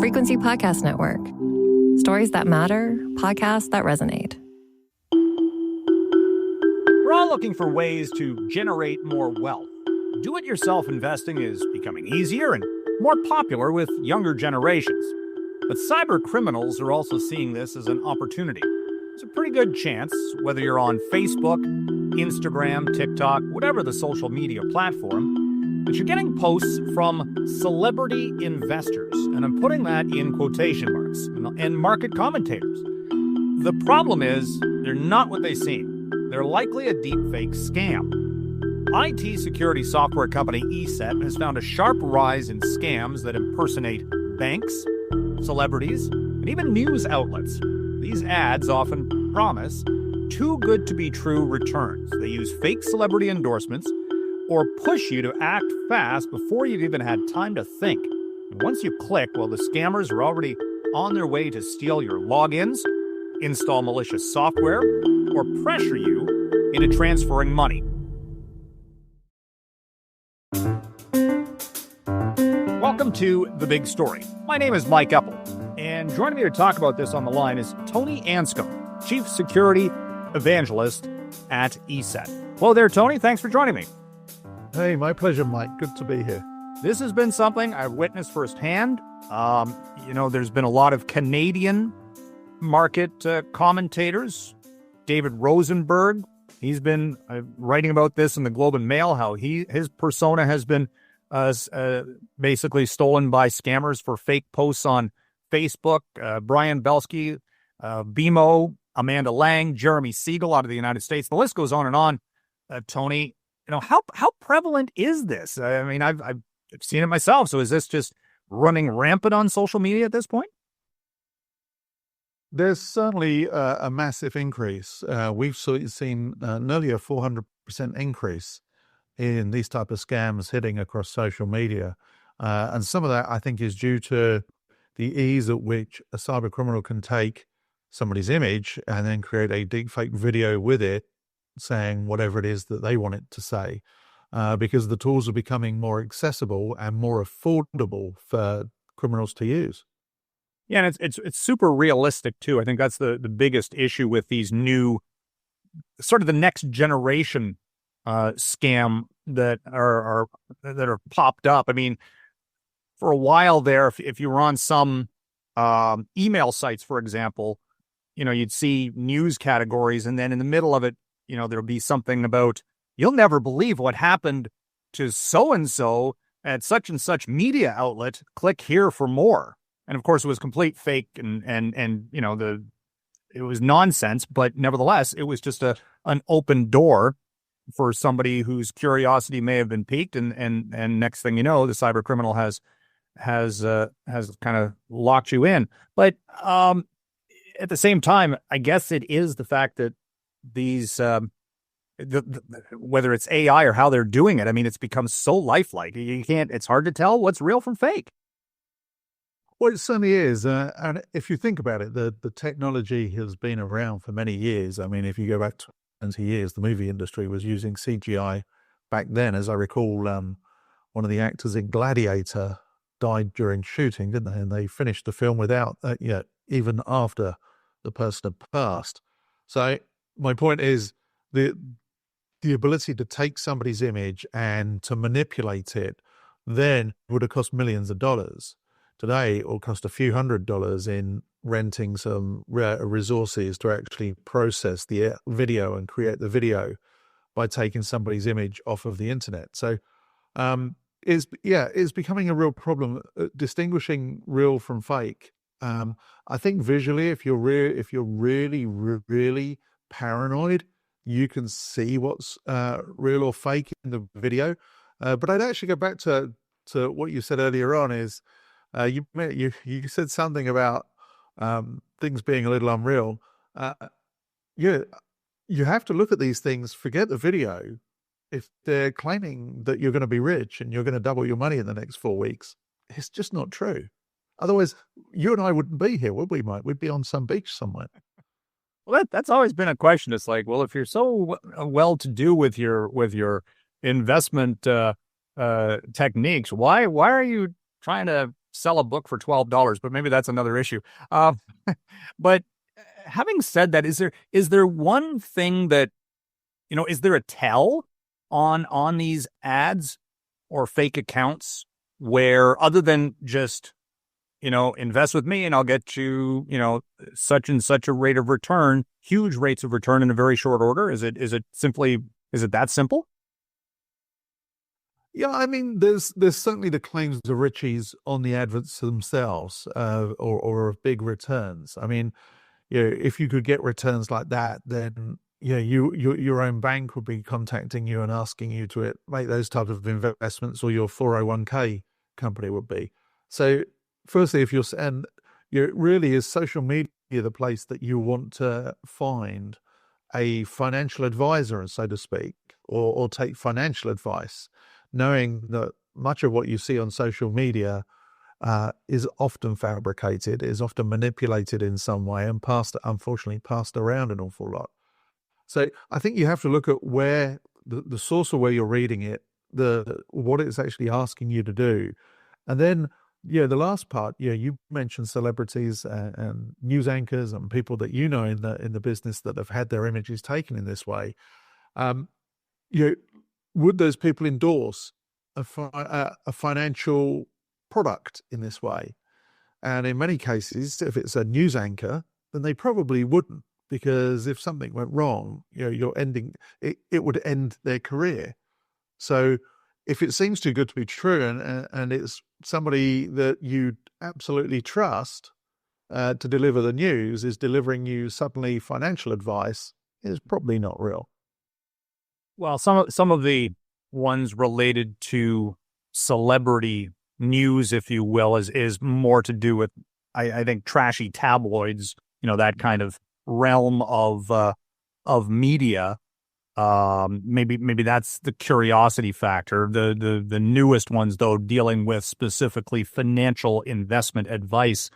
Frequency Podcast Network. Stories that matter, podcasts that resonate. We're all looking for ways to generate more wealth. Do-it-yourself investing is becoming easier and more popular with younger generations. But cybercriminals are also seeing this as an opportunity. There's a pretty good chance, whether you're on Facebook, Instagram, TikTok, whatever the social media platform, that you're getting posts from celebrity investors, and I'm putting that in quotation marks, and market commentators. The problem is, they're not what they seem. They're likely a deepfake scam. IT security software company ESET has found a sharp rise in scams that impersonate banks, celebrities, and even news outlets. These ads often promise too good to be true returns. They use fake celebrity endorsements or push you to act fast before you've even had time to think. And once you click, well, the scammers are already on their way to steal your logins, install malicious software, or pressure you into transferring money. Welcome to The Big Story. My name is Mike Eppel, and joining me to talk about this on the line is Tony Anscombe, Chief Security Evangelist at ESET. Hello there, Tony. Thanks for joining me. Hey, my pleasure, Mike. Good to be here. This has been something I've witnessed firsthand. There's been a lot of Canadian market commentators. David Rosenberg, he's been writing about this in the Globe and Mail, how his persona has been basically stolen by scammers for fake posts on Facebook. Brian Belsky, BMO, Amanda Lang, Jeremy Siegel out of the United States. The list goes on and on. Tony, how prevalent is this? I mean, I've seen it myself. So is this just running rampant on social media at this point? There's certainly a massive increase. We've seen nearly a 400% increase in these type of scams hitting across social media. And some of that, I think, is due to the ease at which a cyber criminal can take somebody's image and then create a deepfake video with it, saying whatever it is that they want it to say, because the tools are becoming more accessible and more affordable for criminals to use. Yeah, and it's super realistic too. I think that's the biggest issue with these new, sort of the next generation scam that are popped up. I mean, for a while there, if you were on some email sites, for example, you'd see news categories, and then in the middle of it, there'll be something about, you'll never believe what happened to so-and-so at such and such media outlet. Click here for more. And of course, it was complete fake, and it was nonsense. But nevertheless, it was just an open door for somebody whose curiosity may have been piqued, and next thing you know, the cyber criminal has kind of locked you in. But at the same time, I guess it is the fact that these whether it's AI or how they're doing it, I mean, it's become so lifelike. It's hard to tell what's real from fake. Well, it certainly is. And if you think about it, the technology has been around for many years. I mean, if you go back 20 years, the movie industry was using CGI back then. As I recall, one of the actors in Gladiator died during shooting, didn't they? And they finished the film without that yet, even after the person had passed. So my point is the ability to take somebody's image and to manipulate it then would have cost millions of dollars. Today, it will cost a few $100s in renting some resources to actually process the video and create the video by taking somebody's image off of the internet. So, it's becoming a real problem distinguishing real from fake. I think visually, if you're really, really paranoid, you can see what's real or fake in the video. But I'd actually go back to what you said earlier on. Is you said something about things being a little unreal. You have to look at these things. Forget the video. If they're claiming that you're going to be rich and you're going to double your money in the next 4 weeks, it's just not true. Otherwise, you and I wouldn't be here, would we, Mike? We'd be on some beach somewhere. Well, that's always been a question. It's like, well, if you're so well to do with your investment techniques, why are you trying to sell a book for $12, but maybe that's another issue. But having said that, is there one thing that, is there a tell on these ads or fake accounts where, other than just, invest with me and I'll get you, such and such a rate of return, huge rates of return in a very short order? Is it that simple? Yeah, I mean, there's certainly the claims of riches on the adverts themselves, or of big returns. I mean, if you could get returns like that, then your own bank would be contacting you and asking you to make those types of investments, or your 401k company would be. So, firstly, if really is social media the place that you want to find a financial advisor, so to speak, or take financial advice, knowing that much of what you see on social media is often fabricated, is often manipulated in some way, and unfortunately passed around an awful lot. So I think you have to look at where the source of where you're reading it, what it's actually asking you to do. And then, the last part, you mentioned celebrities and news anchors and people that in the business that have had their images taken in this way. Would those people endorse a financial product in this way? And in many cases, if it's a news anchor, then they probably wouldn't, because if something went wrong, it would end their career. So if it seems too good to be true, and it's somebody that you absolutely trust to deliver the news is delivering you suddenly financial advice, is probably not real. Well, some of the ones related to celebrity news, if you will, is more to do with, I think, trashy tabloids, that kind of realm of media. Maybe that's the curiosity factor. The newest ones, though, dealing with specifically financial investment advice,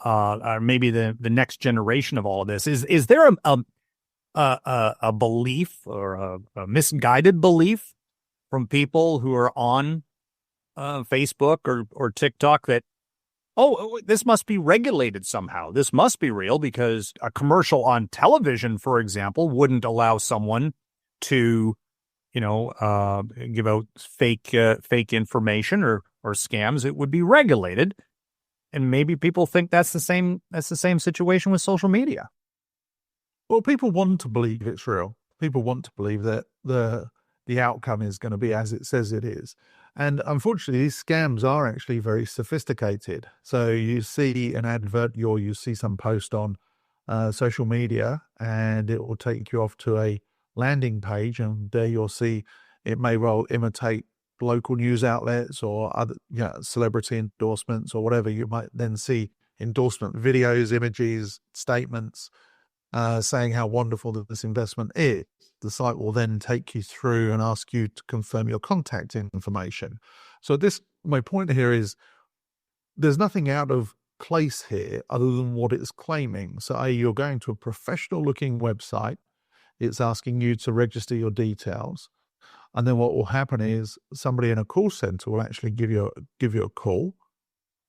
are maybe the next generation of all of this. Is there a belief or a misguided belief from people who are on Facebook or TikTok that, this must be regulated somehow? This must be real, because a commercial on television, for example, wouldn't allow someone to, give out fake information or scams. It would be regulated. And maybe people think that's the same situation with social media. Well, people want to believe it's real. People want to believe that the outcome is going to be as it says it is. And unfortunately, these scams are actually very sophisticated. So you see an advert, or you see some post on social media, and it will take you off to a landing page, and there you'll see it may well imitate local news outlets or other celebrity endorsements or whatever. You might then see endorsement videos, images, statements saying how wonderful this investment is. The site will then take you through and ask you to confirm your contact information. So my point here is, there's nothing out of place here other than what it's claiming. So you're going to a professional looking website, it's asking you to register your details, and then what will happen is somebody in a call center will actually give you a call.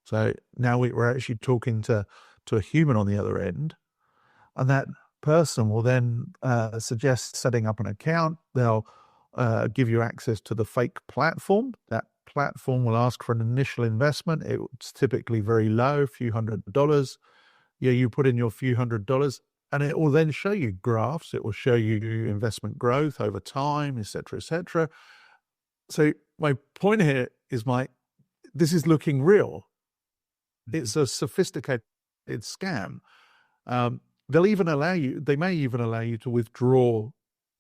So now we're actually talking to a human on the other end, and that person will then suggest setting up an account. They'll give you access to the fake platform. That platform will ask for an initial investment. It's typically very low, a few $100s. You put in your few $100s, and it will then show you graphs. It will show you investment growth over time, et cetera, et cetera. So my point here is, this is looking real. It's a sophisticated scam. They may even allow you to withdraw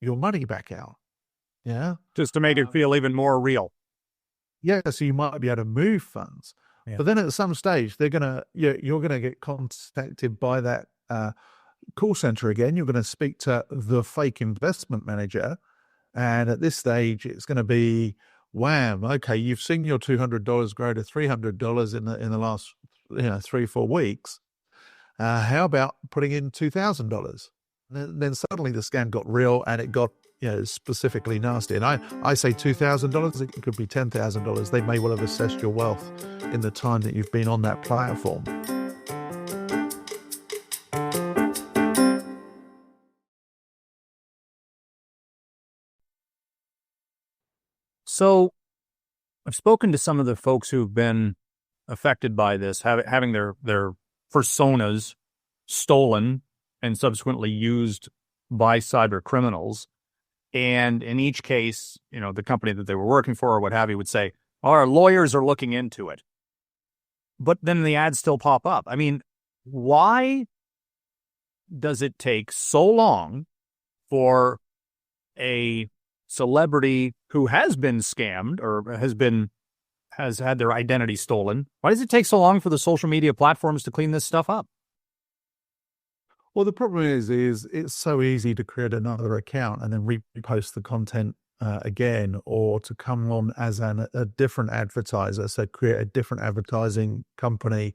your money back out. Yeah. Just to make it feel even more real. Yeah. So you might be able to move funds, but then at some stage you're going to get contacted by that call center again. You're going to speak to the fake investment manager. And at this stage, it's going to be, wham, okay, you've seen your $200 grow to $300 in the last 3-4 weeks. How about putting in $2,000? Then suddenly the scam got real, and it got specifically nasty. And I say $2,000, it could be $10,000. They may well have assessed your wealth in the time that you've been on that platform. So I've spoken to some of the folks who've been affected by this, having their personas stolen and subsequently used by cyber criminals. And in each case, the company that they were working for or what have you would say, our lawyers are looking into it. But then the ads still pop up. I mean, why does it take so long for a celebrity who has been scammed or has had their identity stolen? Why does it take so long for the social media platforms to clean this stuff up? Well, the problem is it's so easy to create another account and then repost the content again, or to come on as a different advertiser. So create a different advertising company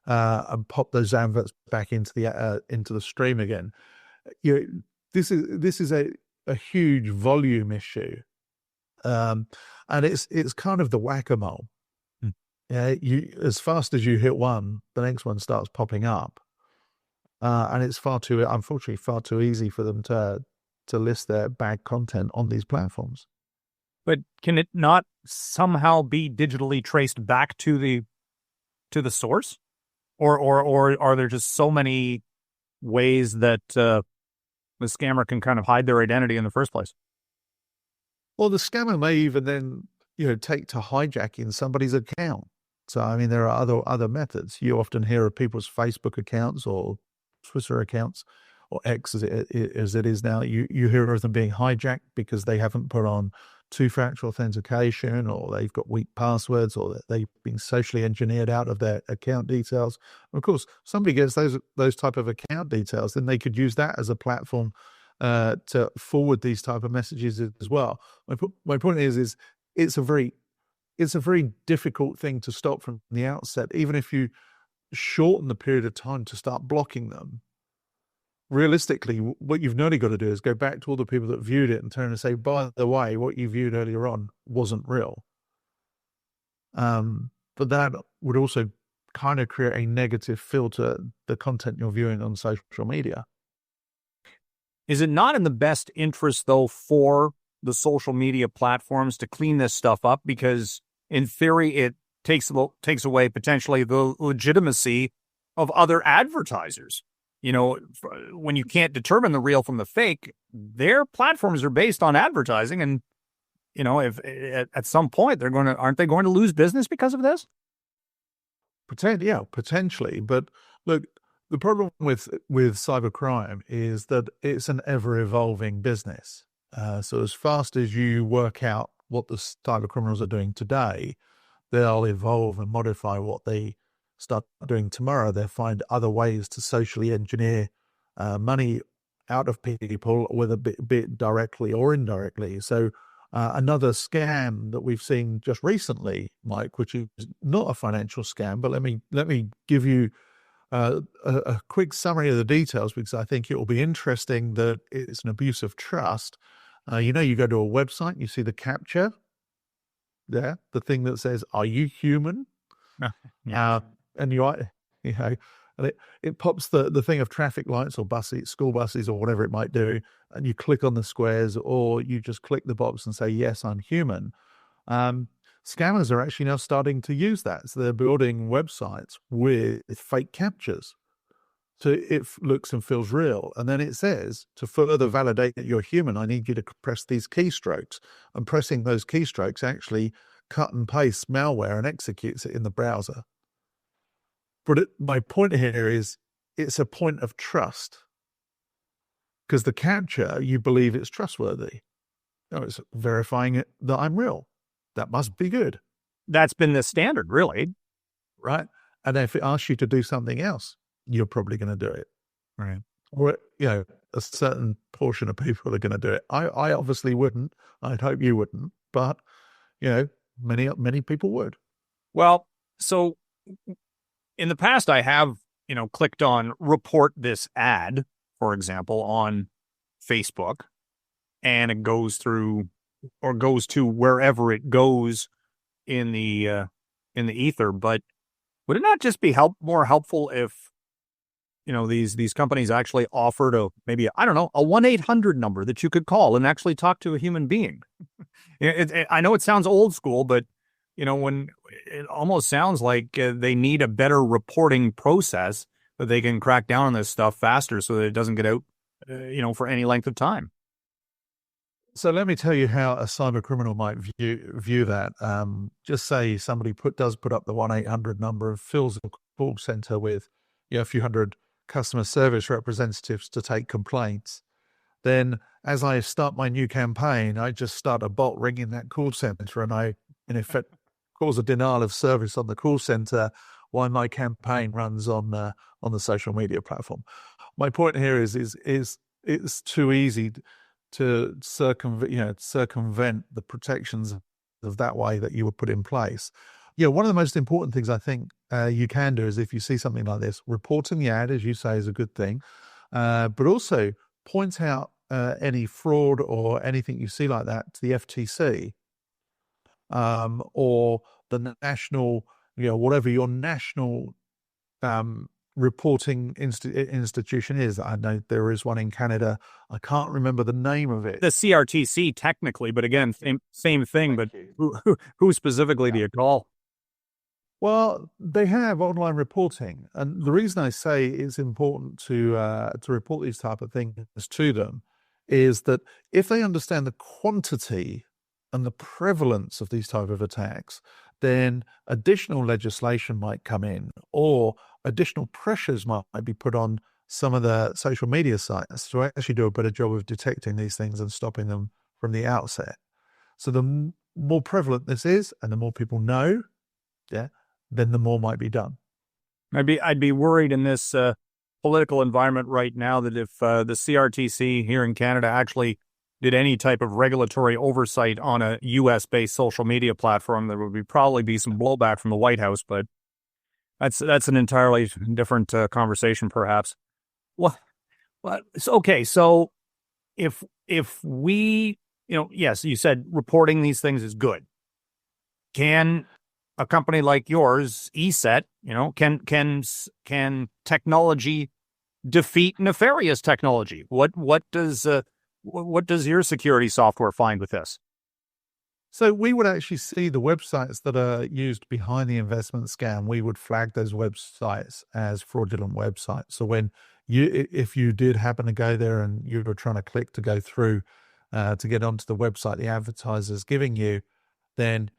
and pop those adverts back into the stream again. This is a huge volume issue, and it's kind of the whack-a-mole. Yeah, as fast as you hit one, the next one starts popping up. And it's unfortunately far too easy for them to list their bad content on these platforms. But can it not somehow be digitally traced back to the source, or are there just so many ways that the scammer can kind of hide their identity in the first place? Well, the scammer may even then take to hijacking somebody's account. So I mean, there are other methods. You often hear of people's Facebook accounts or Twitter accounts, or X as it is now. You hear of them being hijacked because they haven't put on two-factor authentication, or they've got weak passwords, or that they've been socially engineered out of their account details. Of course, somebody gets those type of account details, then they could use that as a platform to forward these type of messages as well. My point is it's a very difficult thing to stop from the outset. Even if you shorten the period of time to start blocking them, realistically, what you've only got to do is go back to all the people that viewed it and turn and say, by the way, what you viewed earlier on wasn't real. But that would also kind of create a negative filter the content you're viewing on social media. Is it not in the best interest, though, for the social media platforms to clean this stuff up? Because in theory, it takes away potentially the legitimacy of other advertisers. When you can't determine the real from the fake, their platforms are based on advertising, and if at some point aren't they going to lose business because of this? Potentially. But look, the problem with cybercrime is that it's an ever evolving business. So as fast as you work out what the cybercriminals are doing today, they'll evolve and modify what they start doing tomorrow. They'll find other ways to socially engineer money out of people, whether bit directly or indirectly. So another scam that we've seen just recently, Mike, which is not a financial scam, but let me give you a quick summary of the details, because I think it will be interesting that it's an abuse of trust. You go to a website, you see the captcha there, the thing that says, "Are you human?" Yeah. And and it pops the thing of traffic lights or buses, school buses, or whatever it might do, and you click on the squares, or you just click the box and say, "Yes, I'm human." Scammers are actually now starting to use that. So they're building websites with fake captchas. So it looks and feels real. And then it says, to further validate that you're human, I need you to press these keystrokes. And pressing those keystrokes actually cut and paste malware and executes it in the browser. But my point here is it's a point of trust. Because the captcha, you believe it's trustworthy. It's verifying it that I'm real. That must be good. That's been the standard, really. Right? And if it asks you to do something else, you're probably going to do it. Right. Or, a certain portion of people are going to do it. I obviously wouldn't. I'd hope you wouldn't. But, many people would. Well, so in the past, I have, clicked on report this ad, for example, on Facebook. and it goes through or goes to wherever it goes in the ether. But would it not just be more helpful if these companies actually offered maybe I don't know, a 1-800 number that you could call and actually talk to a human being? I know it sounds old school, but when it almost sounds like they need a better reporting process that they can crack down on this stuff faster so that it doesn't get out, for any length of time. So let me tell you how a cyber criminal might view that. Just say somebody does put up the 1-800 number and fills a call center with a few hundred customer service representatives to take complaints. Then as I start my new campaign, I just start a bot ringing that call center, and I, in effect, cause a denial of service on the call center while my campaign runs on the social media platform. My point here is it's too easy to circumvent the protections of that way that you would put in place. One of the most important things I think you can do is, if you see something like this, reporting the ad, as you say, is a good thing, but also point out any fraud or anything you see like that to the FTC or the national, whatever your national reporting institution is. I know there is one in Canada. I can't remember the name of it. The CRTC technically, but again, same thing. But who specifically do you call? Well, they have online reporting, and the reason I say it's important to report these type of things to them is that if they understand the quantity and the prevalence of these type of attacks, then additional legislation might come in, or additional pressures might be put on some of the social media sites to actually do a better job of detecting these things and stopping them from the outset. So the more prevalent this is, and the more people know, then the more might be done. I'd be worried in this political environment right now that if the CRTC here in Canada actually did any type of regulatory oversight on a U.S.-based social media platform, there would probably be some blowback from the White House. But that's an entirely different conversation, perhaps. Well, okay. So if we, yes, you said reporting these things is good. Can a company like yours, ESET, can technology defeat nefarious technology? What does your security software find with this? So we would actually see the websites that are used behind the investment scam. We would flag those websites as fraudulent websites. So if you did happen to go there and you were trying to click to go through to get onto the website the advertiser's giving you, then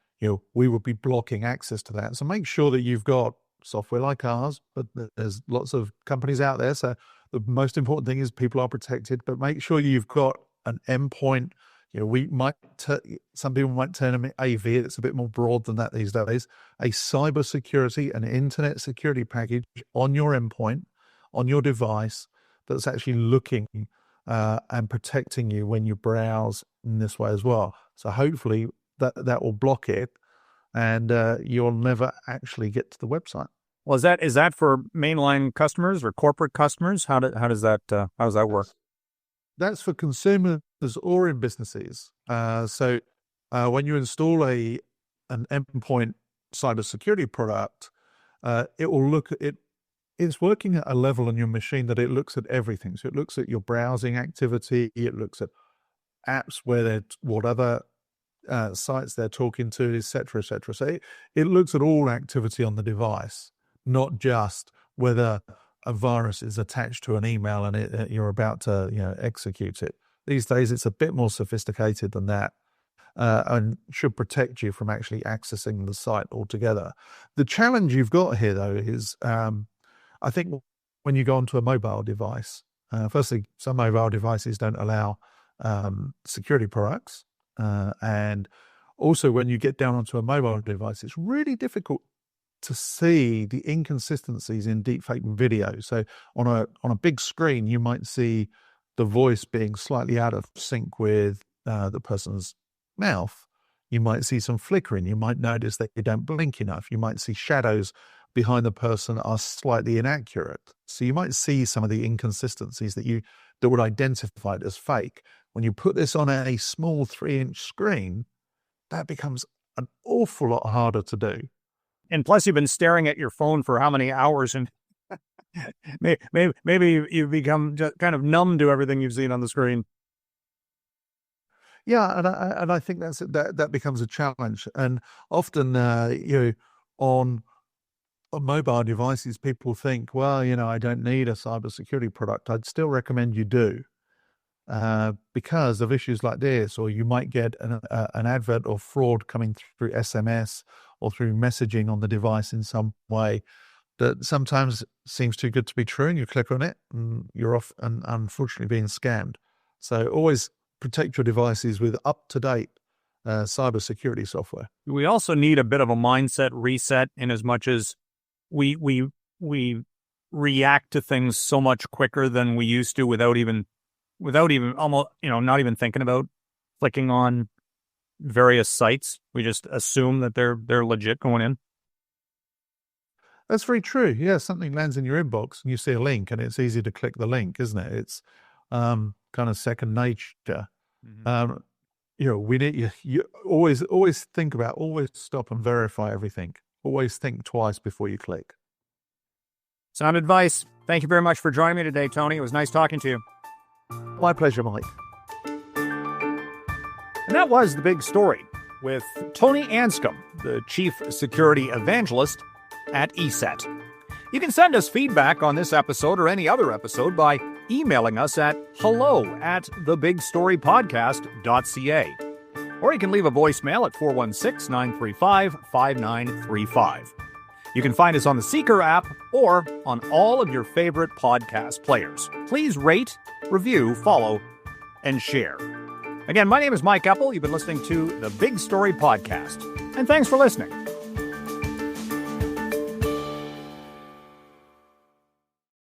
we would be blocking access to that. So make sure that you've got software like ours, but there's lots of companies out there. So the most important thing is people are protected, but make sure you've got an endpoint. Some people might term it AV. It's a bit more broad than that these days. A cyber security, an internet security package on your endpoint, on your device, that's actually looking and protecting you when you browse in this way as well. So hopefully that will block it, and you'll never actually get to the website. Well, is that for mainline customers or corporate customers? How does that work? That's for consumers or in businesses. So when you install an endpoint cybersecurity product, it will look at it. It's working at a level on your machine that it looks at everything. So it looks at your browsing activity. It looks at apps, what other sites they're talking to, et cetera, et cetera. So it looks at all activity on the device, not just whether a virus is attached to an email and you're about to execute it. These days, it's a bit more sophisticated than that, and should protect you from actually accessing the site altogether. The challenge you've got here, though, is I think when you go onto a mobile device, firstly, some mobile devices don't allow security products. And also when you get down onto a mobile device, it's really difficult to see the inconsistencies in deepfake video. So on a big screen, you might see the voice being slightly out of sync with the person's mouth. You might see some flickering. You might notice that you don't blink enough. You might see shadows behind the person are slightly inaccurate. So you might see some of the inconsistencies that would identify it as fake. When you put this on a small 3-inch screen, that becomes an awful lot harder to do. And plus, you've been staring at your phone for how many hours, and maybe you've become just kind of numb to everything you've seen on the screen. Yeah, and I think that becomes a challenge. And often, on mobile devices, people think, well, I don't need a cybersecurity product. I'd still recommend you do, because of issues like this, or you might get an advert or fraud coming through SMS or through messaging on the device in some way that sometimes seems too good to be true, and you click on it and you're off and unfortunately being scammed. So always protect your devices with up-to-date cybersecurity software. We also need a bit of a mindset reset, in as much as we react to things so much quicker than we used to without even almost, not even thinking about clicking on various sites. We just assume that they're legit going in. That's very true. Yeah, something lands in your inbox and you see a link, and it's easy to click the link, isn't it? It's kind of second nature. Mm-hmm. We need you always think about, always stop and verify everything. Always think twice before you click. Sound advice. Thank you very much for joining me today, Tony. It was nice talking to you. My pleasure, Mike. And that was The Big Story with Tony Anscombe, the Chief Security Evangelist at ESET. You can send us feedback on this episode or any other episode by emailing us at hello@thebigstorypodcast.ca. Or you can leave a voicemail at 416-935-5935. You can find us on the Seeker app or on all of your favorite podcast players. Please rate, review, follow, and share. Again, my name is Mike Eppel. You've been listening to The Big Story Podcast, and thanks for listening.